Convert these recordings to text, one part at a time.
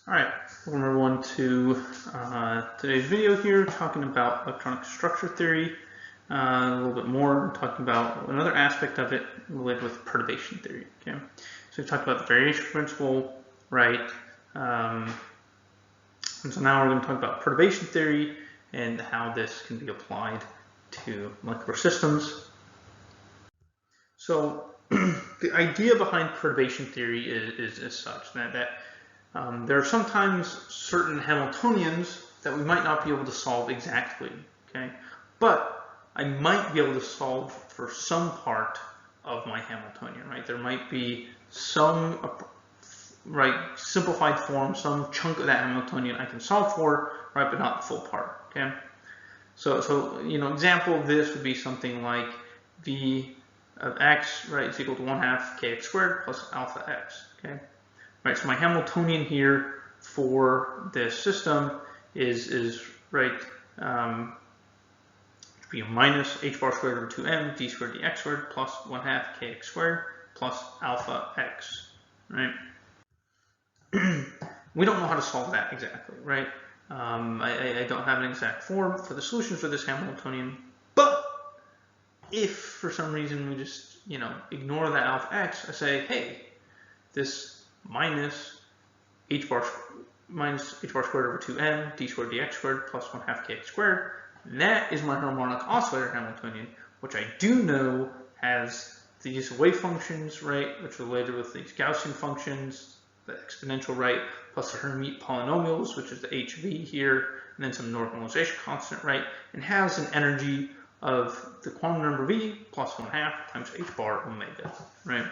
All right, welcome everyone to today's video here, talking about electronic structure theory. A little bit more, talking about another aspect of it related with perturbation theory. Okay, so we've talked about the variation principle, right? And so now we're going to talk about perturbation theory and how this can be applied to molecular systems. So the idea behind perturbation theory is such that there are sometimes certain Hamiltonians that we might not be able to solve exactly, okay? But I might be able to solve for some part of my Hamiltonian, right? There might be some, simplified form, some chunk of that Hamiltonian I can solve for, right, but not the full part, okay? So example of this would be something like v of x, right, is equal to 1/2 kx squared plus alpha x, okay? Right, so my Hamiltonian here for this system is be minus h bar squared over 2m d squared dx squared plus 1/2 kx squared plus alpha x, right? We don't know how to solve that exactly, right? I don't have an exact form for the solution for this Hamiltonian, but if for some reason we just, ignore the alpha x, I say, hey, this minus h bar squared over 2m d squared dx squared plus 1/2 kx squared, and that is my harmonic oscillator Hamiltonian, which I do know has these wave functions, right, which are related with these Gaussian functions, the exponential, right, plus the Hermite polynomials, which is the hv here, and then some normalization constant, right, and has an energy of the quantum number v plus 1/2 times h bar omega, right?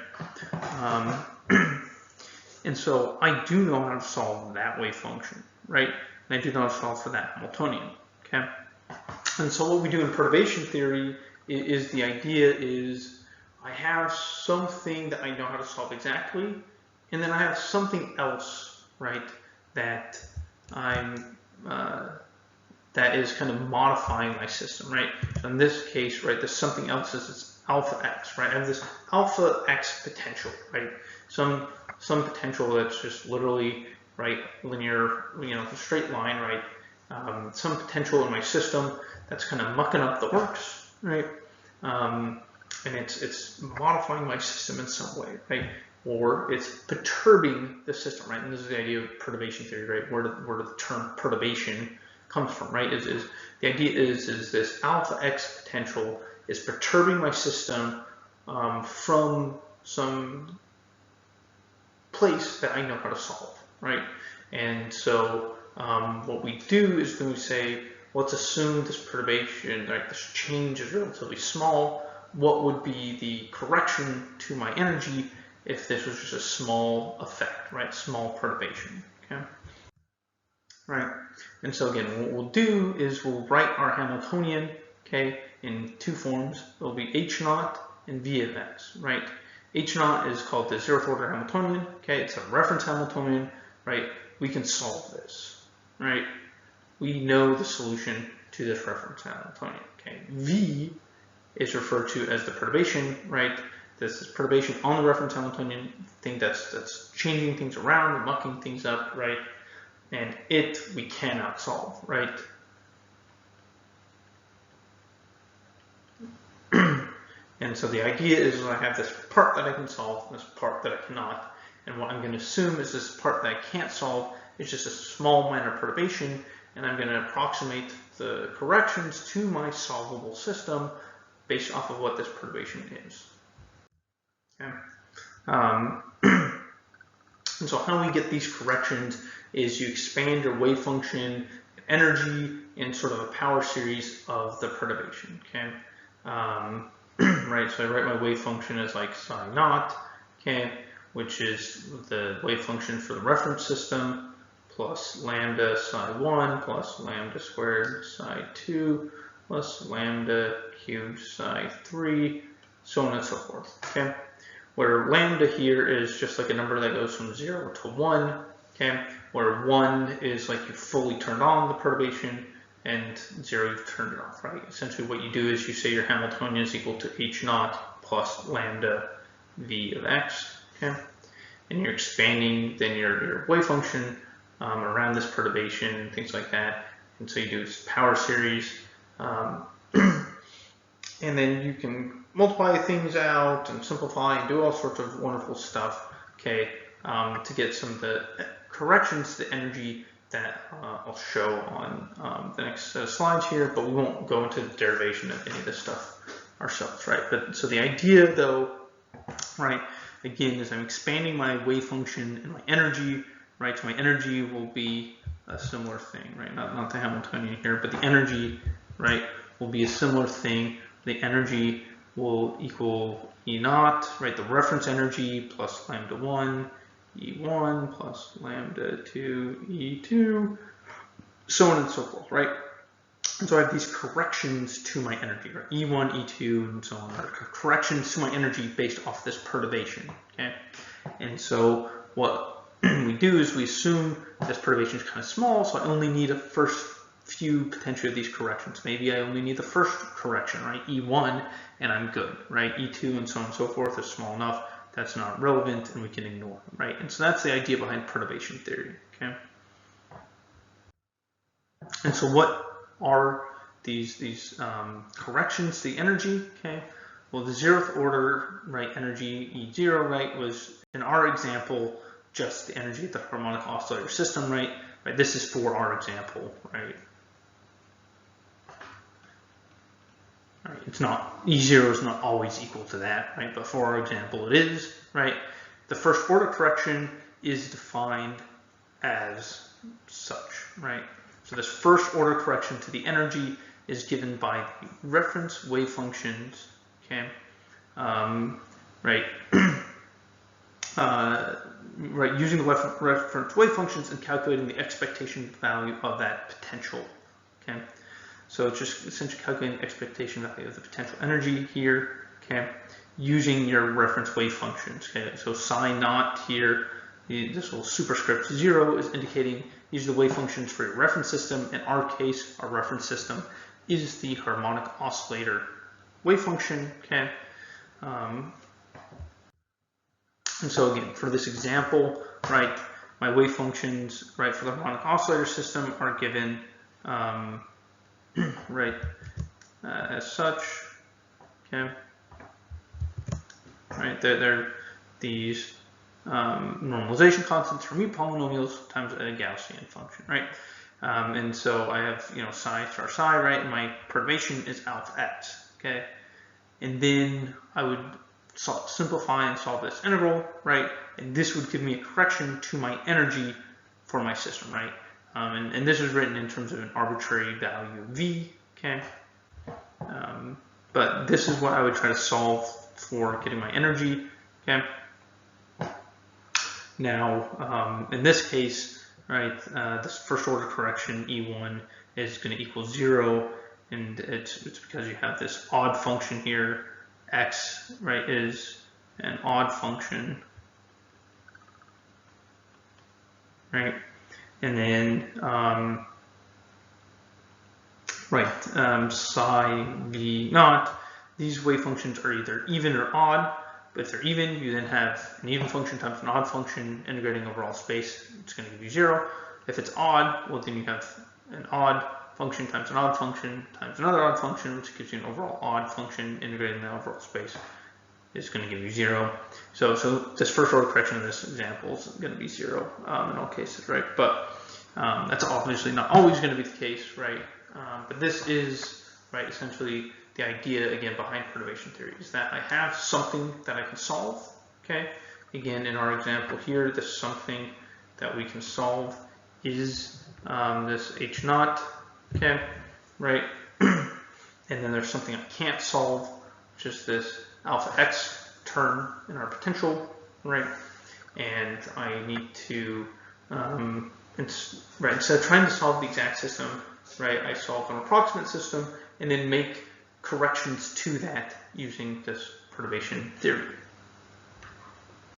And so I do know how to solve that wave function, right? And I do know how to solve for that Hamiltonian, okay? And so what we do in perturbation theory is the idea is I have something that I know how to solve exactly, and then I have something else, right, that that is kind of modifying my system, right? So in this case, right, there's something else is alpha x, right? I have this alpha x potential, right? Some potential that's just literally, right, linear, a straight line, right? Some potential in my system that's kind of mucking up the works, right? And it's modifying my system in some way, right? Or it's perturbing the system, right? And this is the idea of perturbation theory, right? Where the term perturbation comes from, right? The idea is this alpha x potential is perturbing my system from some place that I know how to solve, right? And so what we do is when we say, let's assume this perturbation, right, this change is relatively small, what would be the correction to my energy if this was just a small effect, right? Small perturbation, okay? Right, and so again, what we'll do is we'll write our Hamiltonian, okay, in two forms. It'll be h0 and v of x, right? h0 is called the zeroth order Hamiltonian, okay? It's a reference Hamiltonian, right? We can solve this, right? We know the solution to this reference Hamiltonian, okay? V is referred to as the perturbation, right? This is perturbation on the reference Hamiltonian, thing that's changing things around and mucking things up, right? And we cannot solve, right? And so the idea is I have this part that I can solve, this part that I cannot, and what I'm going to assume is this part that I can't solve is just a small minor perturbation, and I'm going to approximate the corrections to my solvable system based off of what this perturbation is. Okay. And so how we get these corrections is you expand your wave function energy in sort of a power series of the perturbation, okay? Right, so I write my wave function as like psi naught, okay, which is the wave function for the reference system, plus lambda psi 1 plus lambda squared psi 2 plus lambda cubed psi 3, so on and so forth, okay? Where lambda here is just like a number that goes from 0 to 1, okay? Where 1 is like you fully turned on the perturbation, and 0 you've turned it off, right? Essentially what you do is you say your Hamiltonian is equal to h0 plus lambda v of x, okay? And you're expanding then your wave function around this perturbation and things like that. And so you do this power series, and then you can multiply things out and simplify and do all sorts of wonderful stuff, okay, to get some of the corrections to the energy that I'll show on the next set of slides here, but we won't go into the derivation of any of this stuff ourselves, right? But so the idea, though, right, again, is I'm expanding my wave function and my energy, right? So my energy will be a similar thing, right? Not the Hamiltonian here, but the energy, right, will be a similar thing. The energy will equal E naught, right? The reference energy plus lambda 1, E1 plus lambda 2, E2, so on and so forth, right? And so I have these corrections to my energy, right? E1, E2, and so on, are corrections to my energy based off this perturbation, okay? And so what we do is we assume this perturbation is kind of small, so I only need a first few potentially of these corrections. Maybe I only need the first correction, right? E1, and I'm good, right? E2 and so on and so forth is small enough. That's not relevant, and we can ignore them, right? And so that's the idea behind perturbation theory, okay? And so what are these corrections to the energy, okay? Well, the 0th order, right, energy E0, right, was in our example just the energy of the harmonic oscillator system, right? This is for our example, right? Right, it's not, E0 is not always equal to that, right? But for our example, it is, right? The first order correction is defined as such, right? So this first order correction to the energy is given by the reference wave functions, okay? Right, right, using the reference wave functions and calculating the expectation value of that potential, okay? So it's just essentially calculating the expectation value of the potential energy here, okay, using your reference wave functions, okay? So psi naught here, this little superscript 0 is indicating these are the wave functions for your reference system. In our case, our reference system is the harmonic oscillator wave function, okay? And so again, for this example, right, my wave functions, right, for the harmonic oscillator system are given, right, as such, okay, right, they're these normalization constants for mu polynomials times a Gaussian function, right? And so I have, you know, psi star psi, right, and my perturbation is alpha x, okay? And then I would simplify and solve this integral, right? And this would give me a correction to my energy for my system, right? And this is written in terms of an arbitrary value v, okay? But this is what I would try to solve for getting my energy, okay? Now, in this case, right, this first order correction, E1, is going to equal 0, and it's because you have this odd function here. X, right, is an odd function, right? And then, psi v naught, these wave functions are either even or odd. But if they're even, you then have an even function times an odd function integrating over all space. It's going to give you 0. If it's odd, well, then you have an odd function times an odd function times another odd function, which gives you an overall odd function integrating the overall space. Is going to give you 0. So this first order correction in this example is going to be 0 in all cases, right? But that's obviously not always going to be the case, right? But this is, right, essentially the idea, again, behind perturbation theory is that I have something that I can solve, okay? Again, in our example here, this something that we can solve is this H naught, okay, right? And then there's something I can't solve, which is this alpha x term in our potential, right? And I need to, instead of trying to solve the exact system, right, I solve an approximate system and then make corrections to that using this perturbation theory.